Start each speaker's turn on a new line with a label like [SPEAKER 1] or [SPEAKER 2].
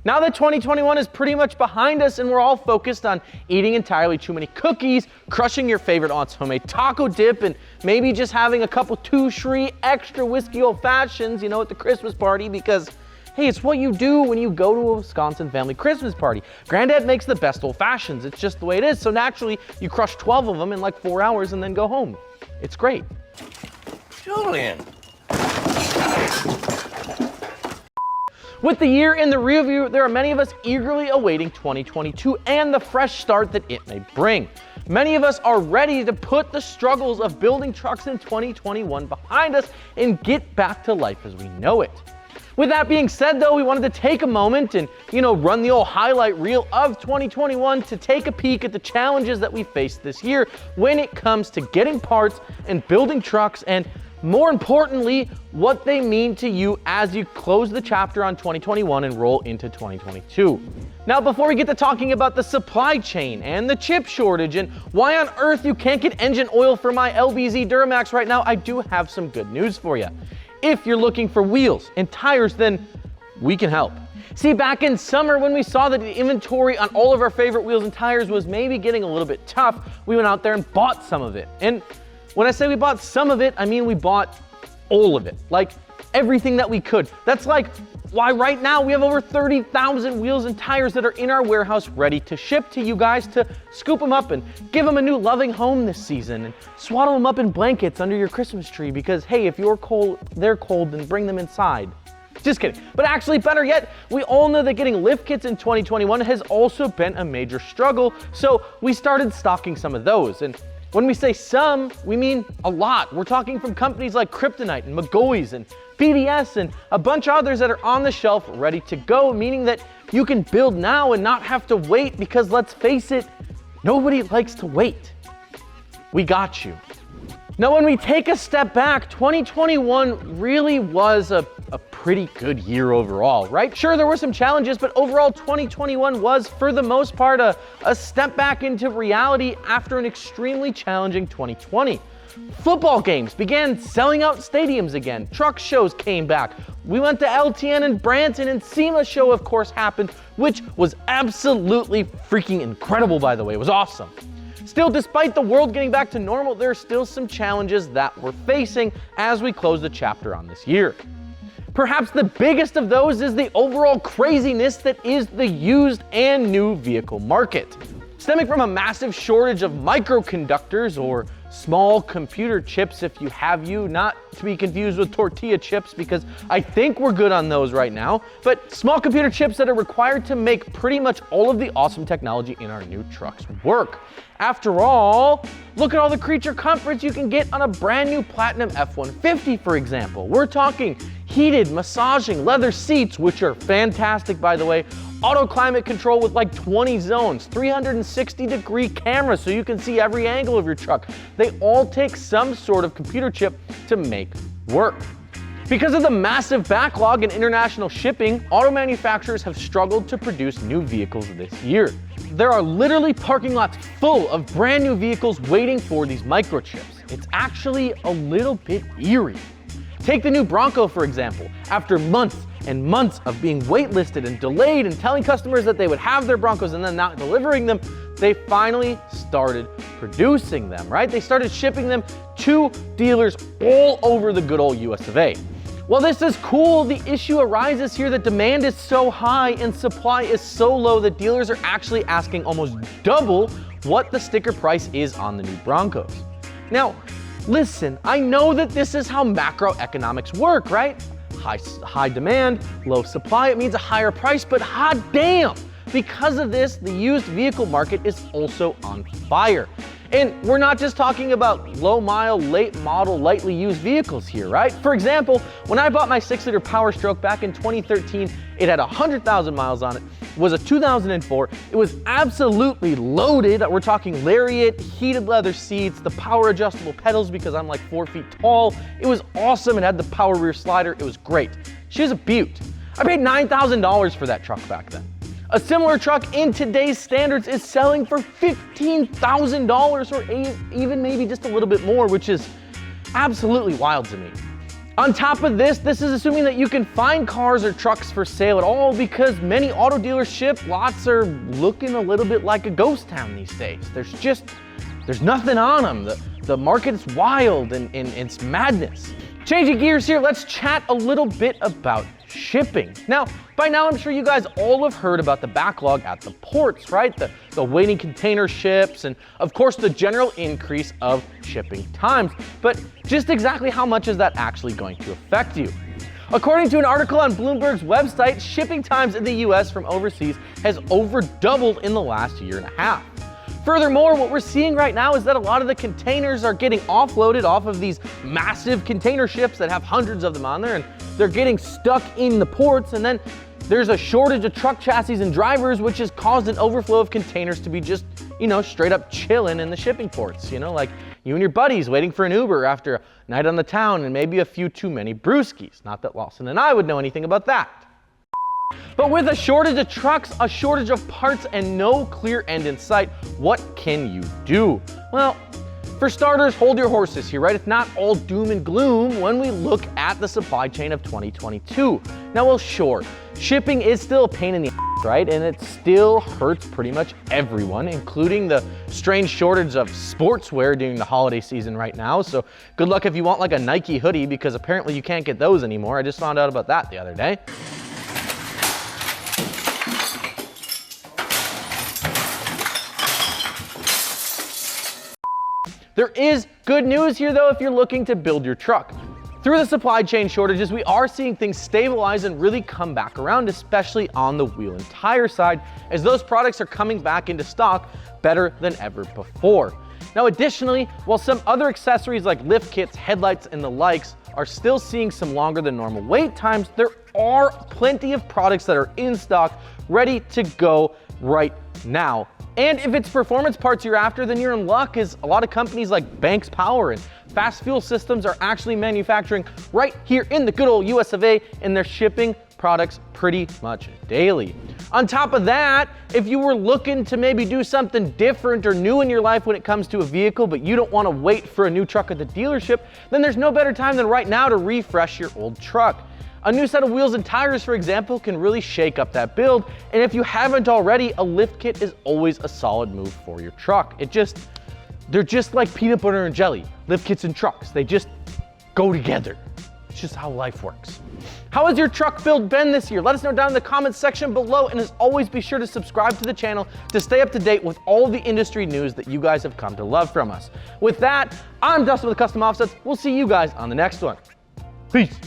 [SPEAKER 1] Now that 2021 is pretty much behind us and we're all focused on eating entirely too many cookies, crushing your favorite aunt's homemade taco dip, and maybe just having a couple 2-3 extra whiskey old fashions, at the Christmas party because, hey, it's what you do when you go to a Wisconsin family Christmas party. Granddad makes the best old fashions. It's just the way it is. So naturally, you crush 12 of them in like 4 hours and then go home. It's great.
[SPEAKER 2] Julian.
[SPEAKER 1] With the year in the rearview, there are many of us eagerly awaiting 2022 and the fresh start that it may bring. Many of us are ready to put the struggles of building trucks in 2021 behind us and get back to life as we know it. With that being said, though, we wanted to take a moment and, run the old highlight reel of 2021 to take a peek at the challenges that we faced this year when it comes to getting parts and building trucks, and more importantly, what they mean to you as you close the chapter on 2021 and roll into 2022. Now, before we get to talking about the supply chain and the chip shortage and why on earth you can't get engine oil for my LBZ Duramax right now, I do have some good news for you. If you're looking for wheels and tires, then we can help. See, back in summer when we saw that the inventory on all of our favorite wheels and tires was maybe getting a little bit tough, we went out there and bought some of it. And when I say we bought some of it, I mean we bought all of it, like everything that we could. That's like why right now we have over 30,000 wheels and tires that are in our warehouse ready to ship to you guys to scoop them up and give them a new loving home this season and swaddle them up in blankets under your Christmas tree because, hey, if you're cold, they're cold, then bring them inside. Just kidding. But actually, better yet, we all know that getting lift kits in 2021 has also been a major struggle, so we started stocking some of those. And when we say some, we mean a lot. We're talking from companies like Kryptonite and McGaughy's and PDS and a bunch of others that are on the shelf ready to go, meaning that you can build now and not have to wait because, let's face it, nobody likes to wait. We got you. Now, when we take a step back, 2021 really was a pretty good year overall, right? Sure, there were some challenges, but overall 2021 was, for the most part, a step back into reality after an extremely challenging 2020. Football games began selling out stadiums again. Truck shows came back. We went to LTN and Branson, and SEMA show, of course, happened, which was absolutely freaking incredible, by the way. It was awesome. Still, despite the world getting back to normal, there are still some challenges that we're facing as we close the chapter on this year. Perhaps the biggest of those is the overall craziness that is the used and new vehicle market. Stemming from a massive shortage of microconductors, or small computer chips if you have you, not to be confused with tortilla chips because I think we're good on those right now, but small computer chips that are required to make pretty much all of the awesome technology in our new trucks work. After all, look at all the creature comforts you can get on a brand new Platinum F-150, for example. We're talking heated, massaging leather seats, which are fantastic, by the way, auto climate control with like 20 zones, 360-degree cameras so you can see every angle of your truck. They all take some sort of computer chip to make work. Because of the massive backlog in international shipping, auto manufacturers have struggled to produce new vehicles this year. There are literally parking lots full of brand new vehicles waiting for these microchips. It's actually a little bit eerie. Take the new Bronco, for example. After months and months of being waitlisted and delayed and telling customers that they would have their Broncos and then not delivering them, they finally started producing them, right? They started shipping them to dealers all over the good old US of A. While this is cool, the issue arises here that demand is so high and supply is so low that dealers are actually asking almost double what the sticker price is on the new Broncos. Now, listen, I know that this is how macroeconomics work, right? High demand, low supply, it means a higher price, but hot damn! Because of this, the used vehicle market is also on fire. And we're not just talking about low mile, late model, lightly used vehicles here, right? For example, when I bought my 6-liter Power Stroke back in 2013, it had 100,000 miles on it, was a 2004, it was absolutely loaded. We're talking Lariat, heated leather seats, the power adjustable pedals because I'm like 4 feet tall. It was awesome, it had the power rear slider, it was great. She was a beaut. I paid $9,000 for that truck back then. A similar truck in today's standards is selling for $15,000 or even maybe just a little bit more, which is absolutely wild to me. On top of this is assuming that you can find cars or trucks for sale at all, because many auto dealership lots are looking a little bit like a ghost town these days. There's nothing on them. The market's wild and it's madness. Changing gears here, let's chat a little bit about shipping. Now, by now I'm sure you guys all have heard about the backlog at the ports, right? The waiting container ships, and of course the general increase of shipping times. But just exactly how much is that actually going to affect you? According to an article on Bloomberg's website, shipping times in the US from overseas has over doubled in the last year and a half. Furthermore, what we're seeing right now is that a lot of the containers are getting offloaded off of these massive container ships that have hundreds of them on there, and they're getting stuck in the ports, and then there's a shortage of truck chassis and drivers, which has caused an overflow of containers to be just, straight up chilling in the shipping ports, like you and your buddies waiting for an Uber after a night on the town and maybe a few too many brewskis. Not that Lawson and I would know anything about that. But with a shortage of trucks, a shortage of parts, and no clear end in sight, what can you do? Well, for starters, hold your horses here, right? It's not all doom and gloom when we look at the supply chain of 2022. Now, well, sure, shipping is still a pain in the ass, right? And it still hurts pretty much everyone, including the strange shortage of sportswear during the holiday season right now. So good luck if you want like a Nike hoodie, because apparently you can't get those anymore. I just found out about that the other day. There is good news here though if you're looking to build your truck. Through the supply chain shortages, we are seeing things stabilize and really come back around, especially on the wheel and tire side, as those products are coming back into stock better than ever before. Now additionally, while some other accessories like lift kits, headlights, and the likes are still seeing some longer than normal wait times, there are plenty of products that are in stock, ready to go right now. And if it's performance parts you're after, then you're in luck, as a lot of companies like Banks Power and Fast Fuel Systems are actually manufacturing right here in the good old US of A, and they're shipping products pretty much daily. On top of that, if you were looking to maybe do something different or new in your life when it comes to a vehicle, but you don't want to wait for a new truck at the dealership, then there's no better time than right now to refresh your old truck. A new set of wheels and tires, for example, can really shake up that build, and if you haven't already, a lift kit is always a solid move for your truck. They're just like peanut butter and jelly, lift kits and trucks. They just go together. It's just how life works. How has your truck build been this year? Let us know down in the comments section below, and as always, be sure to subscribe to the channel to stay up to date with all the industry news that you guys have come to love from us. With that, I'm Dustin with Custom Offsets. We'll see you guys on the next one. Peace.